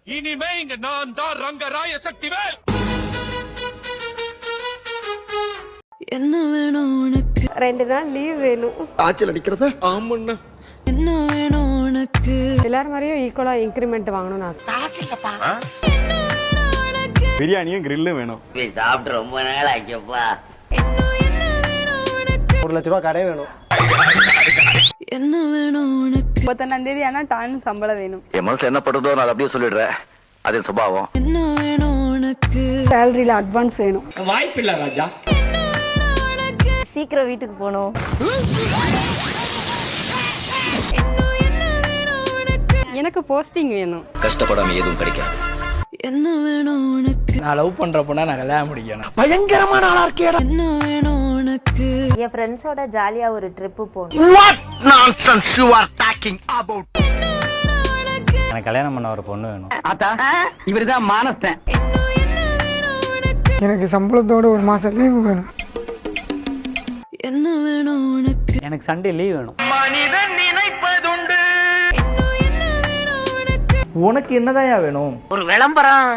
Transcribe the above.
இனிமே இங்க நான் தான் ரங்கராய சக்திவேல். என்ன வேணும் உனக்கு? 2 நாள் லீவ் வேணும். ஆச்சல் அடிக்கிறதா? ஆமாண்ணா. என்ன வேணும் உனக்கு? எல்லாரும் மாதிரியும் ஈக்குவலா இன்க்ரிமெண்ட் வாங்கணும்னு ஆசை. பிரியாணியும் கிரில்லும் வேணும். சாப்பிட்டு ரொம்ப நாள் ஆச்சப்பா. 1 லட்ச ரூபா கடை வேணும். என்ன வேணும் உனக்கு? 31ஆம் தேதி ஆனா டான் சம்பளம் வேணும். என் மனசுல என்ன படுறதோ நான் அப்படியே சொல்லிடுறேன். அது சுபாவம். என்ன வேணும் உனக்கு? சேலரியில அட்வான்ஸ் வேணும். வாய்ப்பில்லை ராஜா. சீக்கிரம் வீட்டுக்கு போகணும். எனக்கு போஸ்டிங் வேணும். கஷ்டப்படாம எதுவும் கிடைக்காது. என்ன வேணும் உனக்கு? நான் லவ் பண்ற பொண்ணா நான் கல்யாணம் முடிக்கணும். பயங்கரமான ஆளா இருக்கேடா. என்ன வேணும் உனக்கு? என் ஃப்ரெண்ட்ஸோட ஜாலியா ஒரு ட்ரிப் போகணும். What nonsense you are talking about? எனக்கு கல்யாணம் பண்ண ஒரு பொண்ணு வேணும். இவருதான் மானஸ்தன். எனக்கு சம்பளத்தோட 1 மாசம் லீவு வேணும். என்ன வேணும் உனக்கு? எனக்கு சண்டே லீவ் வேணும். மனிதன் நினைப்பதுண்டு. உனக்கு என்னதான் வேணும்? ஒரு விளம்பரம்.